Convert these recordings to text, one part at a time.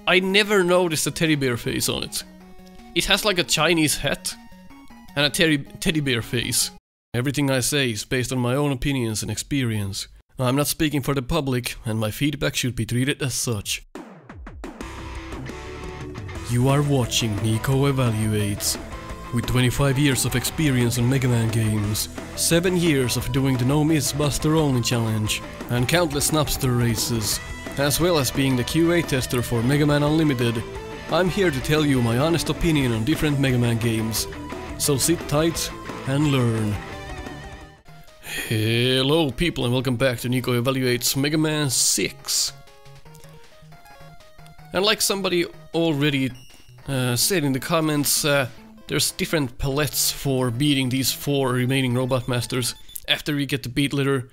I never noticed a teddy bear face on it. It has like a Chinese hat and a teddy bear face. Everything I say is based on my own opinions and experience. I'm not speaking for the public, and my feedback should be treated as such. You are watching Nico Evaluates. With 25 years of experience on Mega Man games, 7 years of doing the No Miss Buster Only challenge, and countless Snupster Races, as well as being the QA tester for Mega Man Unlimited, I'm here to tell you my honest opinion on different Mega Man games. So sit tight and learn. Hello people and welcome back to Nico Evaluates Mega Man 6. And like somebody already said in the comments, there's different palettes for beating these 4 remaining Robot Masters. After we get the beat letter,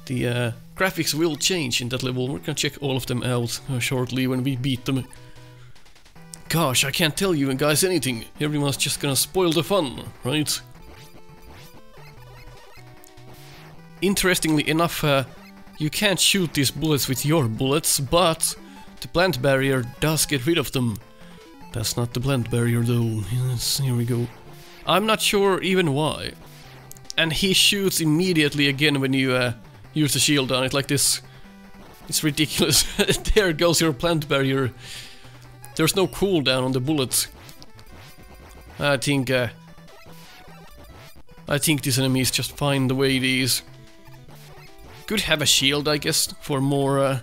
the graphics will change in that level. We're gonna check all of them out shortly when we beat them. Gosh, I can't tell you guys anything. Everyone's just gonna spoil the fun, right? Interestingly enough, you can't shoot these bullets with your bullets, but the plant barrier does get rid of them. That's not the plant barrier though. Yes, here we go. I'm not sure even why. And he shoots immediately again when you use the shield on it like this. It's ridiculous. There goes your plant barrier. There's no cooldown on the bullets. I think this enemy is just fine the way it is. Could have a shield, I guess, for more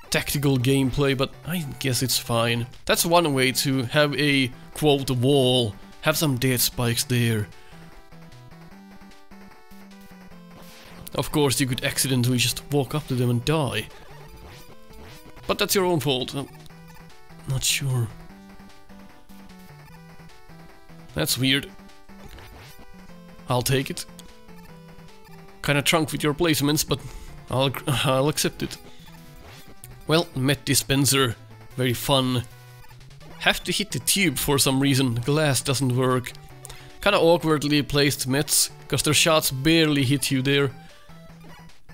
tactical gameplay, but I guess it's fine. That's one way to have a, quote, wall. Have some death spikes there. Of course, you could accidentally just walk up to them and die. But that's your own fault. I'm not sure. That's weird. I'll take it. Kinda trunk with your placements, but I'll accept it. Well, Met Dispenser, very fun. Have to hit the tube for some reason, the glass doesn't work. Kinda awkwardly placed Mets, cause their shots barely hit you there.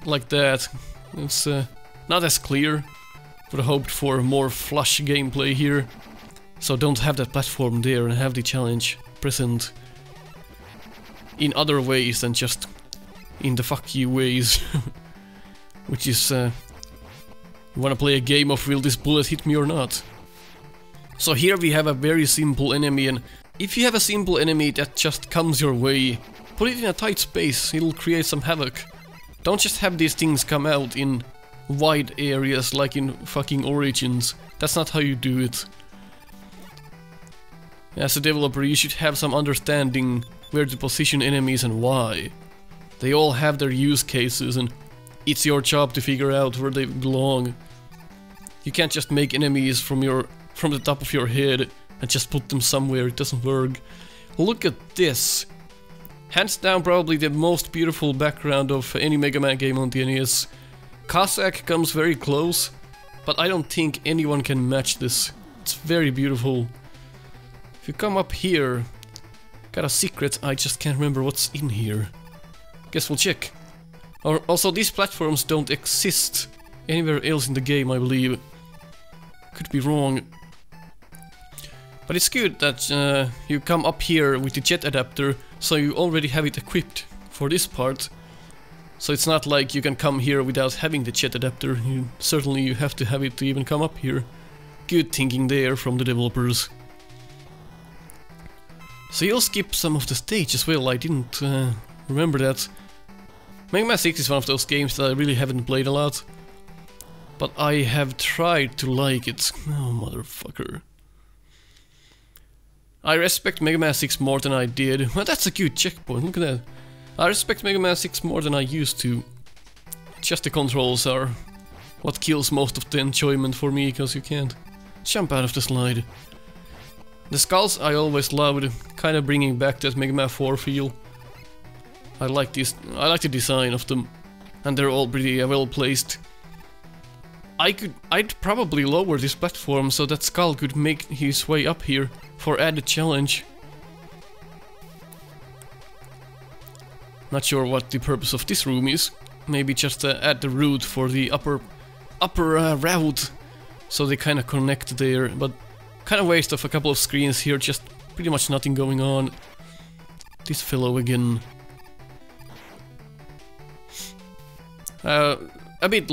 Like that. It's not as clear. Would have hoped for more flush gameplay here. So don't have that platform there and have the challenge present in other ways than just in the fuck you ways. Which is, you wanna play a game of will this bullet hit me or not? So here we have a very simple enemy, and if you have a simple enemy that just comes your way, put it in a tight space, it'll create some havoc. Don't just have these things come out in wide areas like in fucking Origins. That's not how you do it. As a developer, you should have some understanding where to position enemies and why. They all have their use cases, and it's your job to figure out where they belong. You can't just make enemies from the top of your head and just put them somewhere. It doesn't work. Look at this. Hands down probably the most beautiful background of any Mega Man game on the NES. Cossack comes very close, but I don't think anyone can match this. It's very beautiful. If you come up here, got a secret, I just can't remember what's in here. Guess we'll check. Also, these platforms don't exist anywhere else in the game, I believe. Could be wrong. But it's good that you come up here with the jet adapter, so you already have it equipped for this part. So it's not like you can come here without having the jet adapter. Certainly you have to have it to even come up here. Good thinking there from the developers. So you'll skip some of the stage as well, I didn't remember that. Mega Man 6 is one of those games that I really haven't played a lot. But I have tried to like it. Oh, motherfucker. I respect Mega Man 6 more than I did. Well, that's a good checkpoint, look at that. I respect Mega Man 6 more than I used to. Just the controls are what kills most of the enjoyment for me, because you can't jump out of the slide. The skulls I always loved, kinda bringing back that Mega Man 4 feel. I like the design of them, and they're all pretty well placed. I'd probably lower this platform so that Skull could make his way up here for added challenge. Not sure what the purpose of this room is. Maybe just add the route for the upper route, so they kind of connect there, but kind of waste of a couple of screens here, just pretty much nothing going on. This fellow again. A bit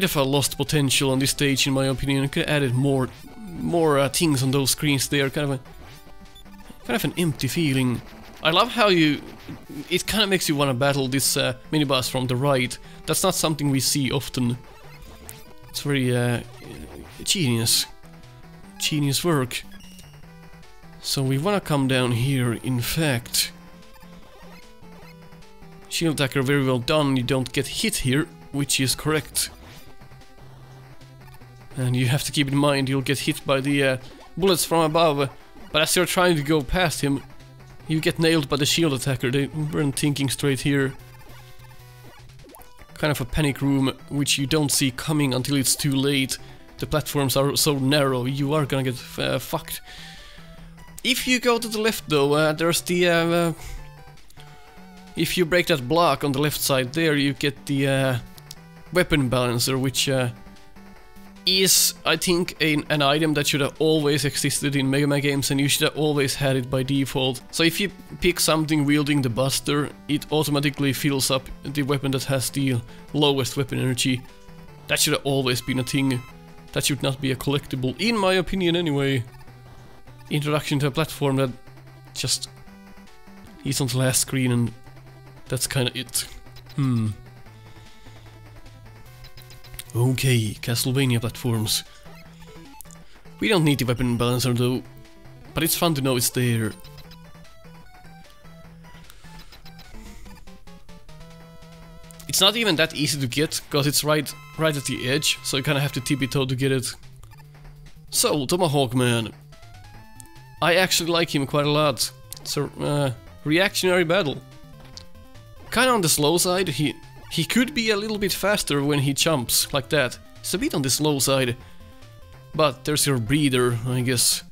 of a lost potential on this stage, in my opinion. I could have added more things on those screens there. Kind of an empty feeling. I love how it kind of makes you want to battle this mini-boss from the right. That's not something we see often. It's very genius work. So we want to come down here. In fact, shield attacker, very well done. You don't get hit here, which is correct. And you have to keep in mind you'll get hit by the bullets from above, but as you're trying to go past him, you get nailed by the shield attacker. They weren't thinking straight here. Kind of a panic room, which you don't see coming until it's too late. The platforms are so narrow, you are gonna get fucked. If you go to the left though, there's the... if you break that block on the left side there, you get the weapon balancer, which is, I think, an item that should have always existed in Mega Man games, and you should have always had it by default. So if you pick something wielding the Buster, it automatically fills up the weapon that has the lowest weapon energy. That should have always been a thing. That should not be a collectible, in my opinion anyway. Introduction to a platform that just is on the last screen, and that's kinda it. Okay, Castlevania platforms. We don't need the weapon balancer though, but it's fun to know it's there. It's not even that easy to get, because it's right at the edge, so you kinda have to tippy-toe to get it. So, Tomahawk Man. I actually like him quite a lot. It's a reactionary battle. Kinda on the slow side. He could be a little bit faster when he jumps, like that. It's a bit on the slow side. But there's your breather, I guess.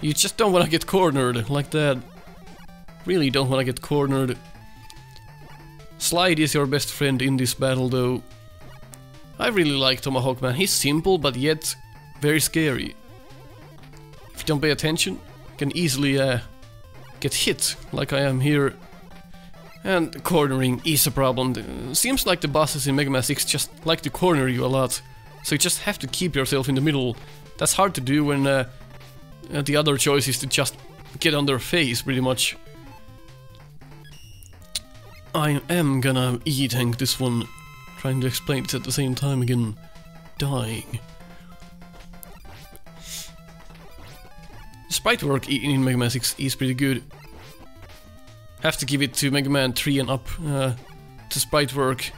You just don't want to get cornered, like that. Really don't want to get cornered. Slide is your best friend in this battle, though. I really like Tomahawk Man. He's simple, but yet very scary. If you don't pay attention, you can easily get hit, like I am here. And cornering is a problem. Seems like the bosses in Mega Man 6 just like to corner you a lot. So you just have to keep yourself in the middle. That's hard to do when the other choice is to just get on their face, pretty much. I am gonna E-tank this one. Trying to explain it at the same time again. Dying. Sprite work in Mega Man 6 is pretty good. Have to give it to Mega Man 3 and up. The sprite work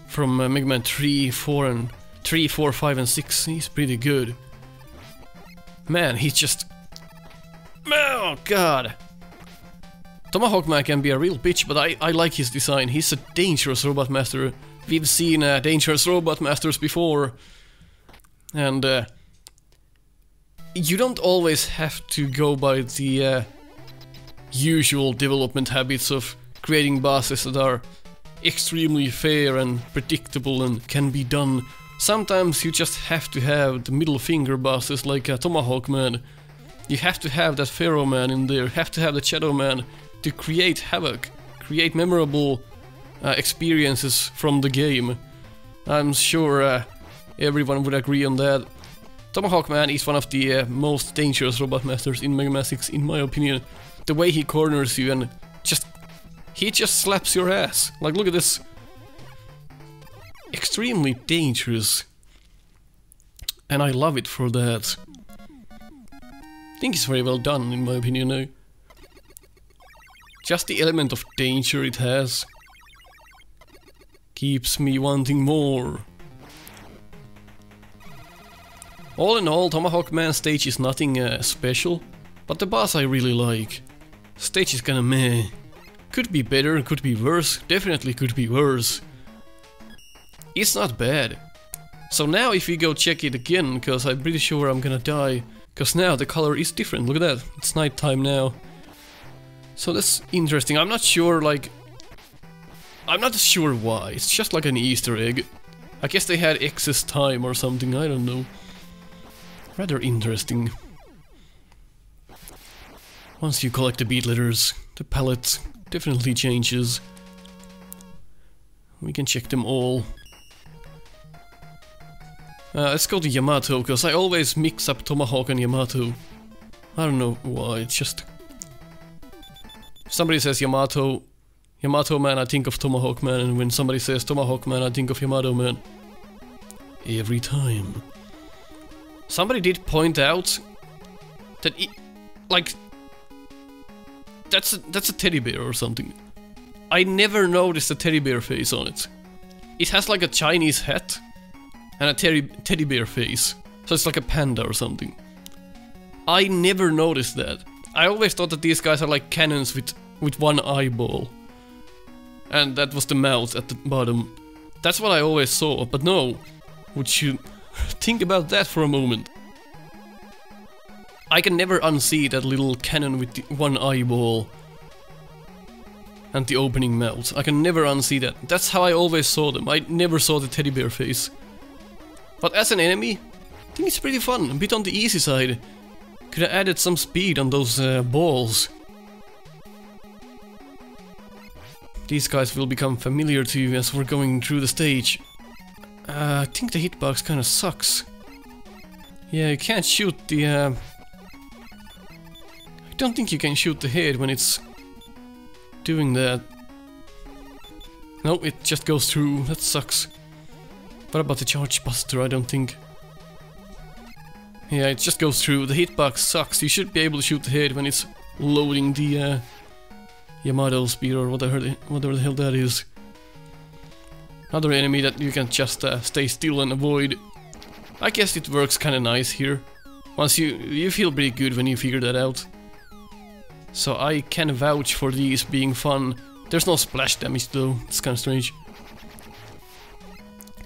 from Mega Man 3, 4, 5 and 6 is pretty good. Man, he's just... Oh god! Tomahawk Man can be a real bitch, but I like his design. He's a dangerous robot master. We've seen dangerous robot masters before. And you don't always have to go by the usual development habits of creating bosses that are extremely fair and predictable and can be done. Sometimes you just have to have the middle finger bosses like Tomahawk Man. You have to have that Pharaoh Man in there, have to have the Shadow Man to create havoc, create memorable experiences from the game. I'm sure everyone would agree on that. Tomahawk Man is one of the most dangerous robot masters in Mega Man 6, in my opinion. The way he corners you and he just slaps your ass. Like, look at this. Extremely dangerous. And I love it for that. I think it's very well done, in my opinion, now. Just the element of danger it has keeps me wanting more. All in all, Tomahawk Man stage is nothing special, but the boss I really like. Stage is kinda meh. Could be better, could be worse, definitely could be worse. It's not bad. So now if we go check it again, cause I'm pretty sure I'm gonna die, cause now the color is different, look at that, it's nighttime now. So that's interesting, I'm not sure, like... I'm not sure why, it's just like an Easter egg. I guess they had excess time or something, I don't know. Rather interesting. Once you collect the beat letters, the palette definitely changes. We can check them all. Let's go to Yamato, because I always mix up Tomahawk and Yamato. I don't know why, it's just... If somebody says Yamato Man, I think of Tomahawk Man, and when somebody says Tomahawk Man, I think of Yamato Man. Every time. Somebody did point out that like... That's a teddy bear or something. I never noticed a teddy bear face on it. It has like a Chinese hat and a teddy bear face. So it's like a panda or something. I never noticed that. I always thought that these guys are like cannons with one eyeball. And that was the mouth at the bottom. That's what I always saw, but no. Would you think about that for a moment? I can never unsee that little cannon with the one eyeball and the opening mouth. I can never unsee that. That's how I always saw them. I never saw the teddy bear face. But as an enemy, I think it's pretty fun. A bit on the easy side. Could have added some speed on those balls. These guys will become familiar to you as we're going through the stage. I think the hitbox kinda sucks. Yeah, you can't shoot the... I don't think you can shoot the head when it's doing that. No, it just goes through. That sucks. What about the charge buster? I don't think. Yeah, it just goes through. The hitbox sucks. You should be able to shoot the head when it's loading the Yamato spear or whatever the hell that is. Another enemy that you can just stay still and avoid. I guess it works kinda nice here. Once you feel pretty good when you figure that out. So I can vouch for these being fun. There's no splash damage though, it's kinda strange.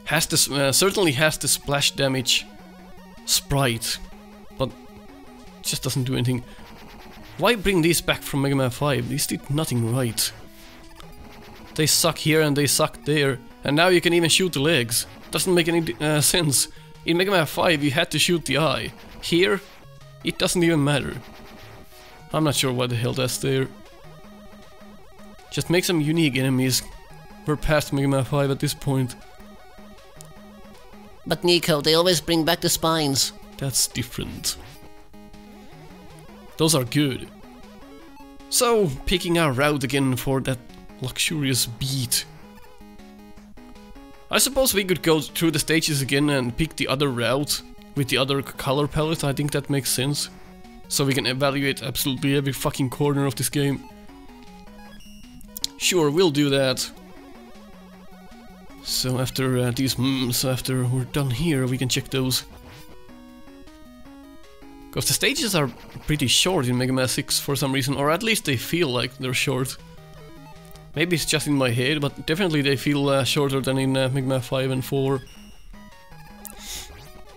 Certainly has the splash damage sprite, but just doesn't do anything. Why bring these back from Mega Man 5? These did nothing right. They suck here and they suck there, and now you can even shoot the legs. Doesn't make any sense. In Mega Man 5 you had to shoot the eye. Here, it doesn't even matter. I'm not sure why the hell that's there. Just make some unique enemies. We're past Mega Man 5 at this point. But Nico, they always bring back the spines. That's different. Those are good. So, picking our route again for that luxurious beat. I suppose we could go through the stages again and pick the other route with the other color palette. I think that makes sense. So we can evaluate absolutely every fucking corner of this game. Sure, we'll do that. So after after we're done here, we can check those. Because the stages are pretty short in Mega Man 6 for some reason, or at least they feel like they're short. Maybe it's just in my head, but definitely they feel shorter than in Mega Man 5 and 4.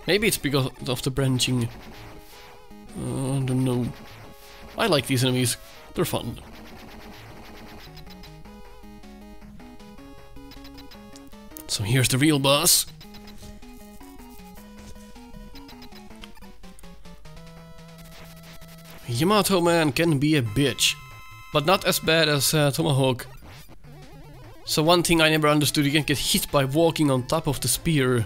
Maybe it's because of the branching. I don't know. I like these enemies, they're fun. So here's the real boss. Yamato Man can be a bitch, but not as bad as Tomahawk. So one thing I never understood, you can't get hit by walking on top of the spear.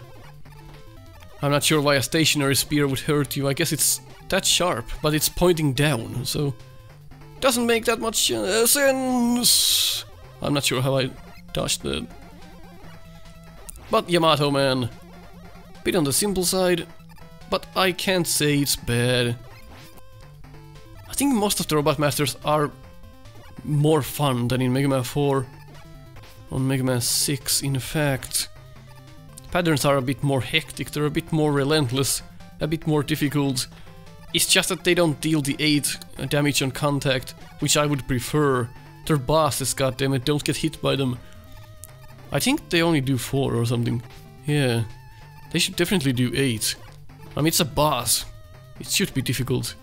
I'm not sure why a stationary spear would hurt you. I guess it's that sharp, but it's pointing down, so doesn't make that much sense. I'm not sure how I dodged that. But Yamato Man, bit on the simple side, but I can't say it's bad. I think most of the Robot Masters are more fun than in Mega Man 4. On Mega Man 6, in fact. Patterns are a bit more hectic, they're a bit more relentless, a bit more difficult. It's just that they don't deal the 8 damage on contact, which I would prefer. Their bosses, goddammit, don't get hit by them. I think they only do 4 or something. Yeah, they should definitely do 8. I mean, it's a boss. It should be difficult.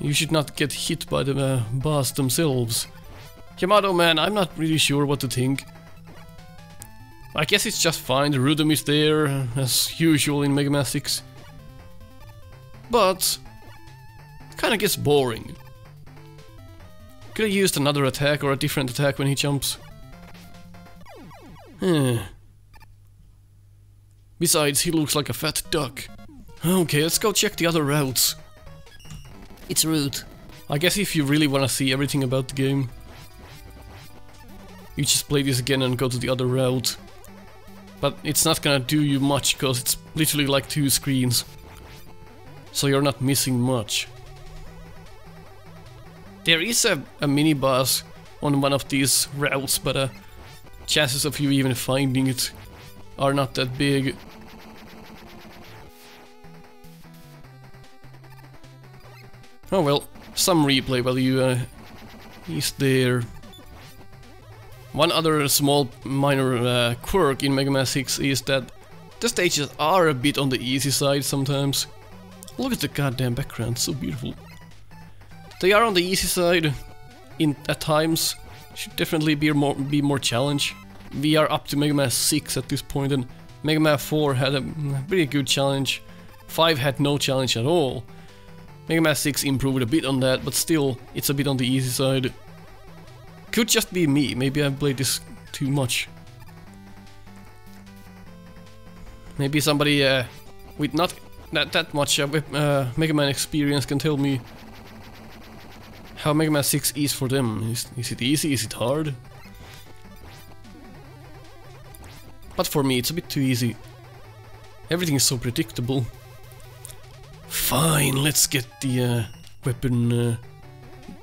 You should not get hit by the boss themselves. Yamato Man, I'm not really sure what to think. I guess it's just fine, the rhythm is there, as usual in Mega Man 6. but it kinda gets boring. Could have used another attack or a different attack when he jumps. Besides, he looks like a fat duck. Okay, let's go check the other routes. It's rude. I guess if you really wanna see everything about the game, you just play this again and go to the other route. But it's not gonna do you much, cause it's literally like 2 screens. So you're not missing much. There is a mini-boss on one of these routes, but chances of you even finding it are not that big. Oh well, some replay value is there. One other small minor quirk in Mega Man 6 is that the stages are a bit on the easy side sometimes. Look at the goddamn background, so beautiful. They are on the easy side at times. Should definitely be more challenge. We are up to Mega Man 6 at this point, and Mega Man 4 had a pretty good challenge. 5 had no challenge at all. Mega Man 6 improved a bit on that, but still, it's a bit on the easy side. Could just be me, maybe I've played this too much. Maybe somebody with not that much Mega Man experience can tell me how Mega Man 6 is for them. Is it easy? Is it hard? But for me it's a bit too easy. Everything is so predictable. Fine, let's get the weapon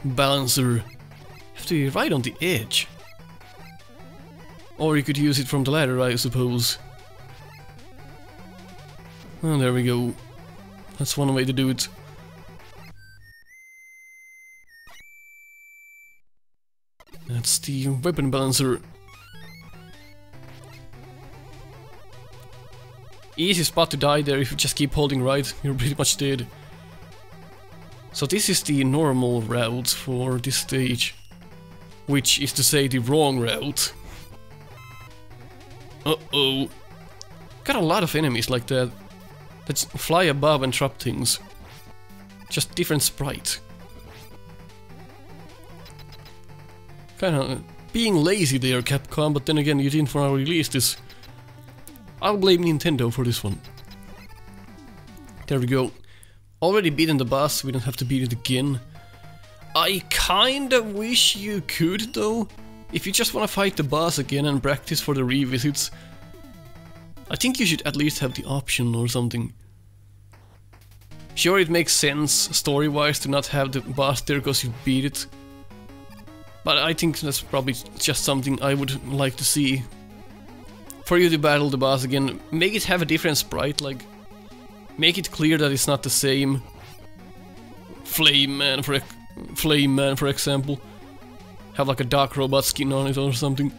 balancer. Have to be right on the edge. Or you could use it from the ladder, I suppose. Oh, there we go. That's one way to do it. That's the weapon balancer. Easy spot to die there if you just keep holding right, you're pretty much dead. So this is the normal route for this stage. Which is to say the wrong route. Uh-oh. Got a lot of enemies like that. That fly above and drop things. Just different sprite. Kinda being lazy there, Capcom, but then again you didn't want to release this. I'll blame Nintendo for this one. There we go. Already beaten the boss, we don't have to beat it again. I kinda wish you could though. If you just wanna fight the boss again and practice for the revisits, I think you should at least have the option or something. Sure, it makes sense story-wise to not have the boss there because you beat it. But I think that's probably just something I would like to see. For you to battle the boss again, make it have a different sprite, like make it clear that it's not the same. Flame Man, for example. Have like a dark robot skin on it or something.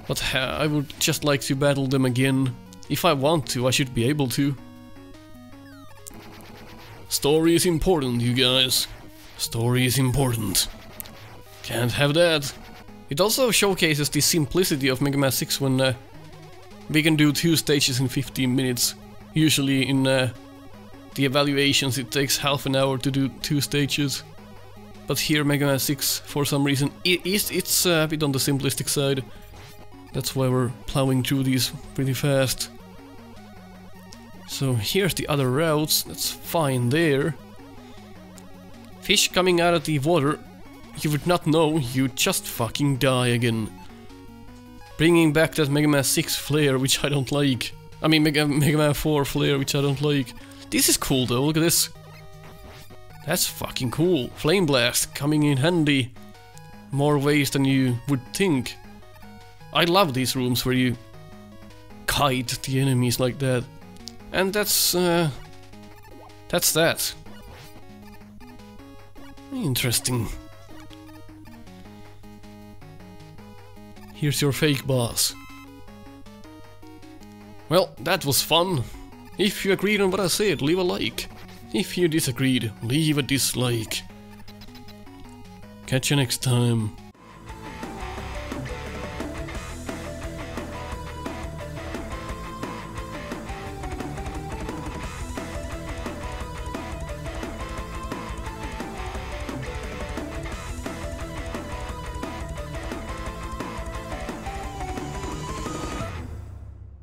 But I would just like to battle them again. If I want to, I should be able to. Story is important, you guys. Story is important. Can't have that. It also showcases the simplicity of Mega Man 6 when we can do 2 stages in 15 minutes. Usually in the evaluations it takes half an hour to do 2 stages. But here Mega Man 6, for some reason, it's a bit on the simplistic side. That's why we're plowing through these pretty fast. So here's the other routes, that's fine there. Fish coming out of the water. You would not know, you'd just fucking die again. Bringing back that Mega Man 6 flare, which I don't like. I mean Mega Man 4 flare, which I don't like. This is cool though, look at this. That's fucking cool. Flame Blast coming in handy. More ways than you would think. I love these rooms where you kite the enemies like that. And that's that. Interesting. Here's your fake boss. Well, that was fun. If you agreed on what I said, leave a like. If you disagreed, leave a dislike. Catch you next time.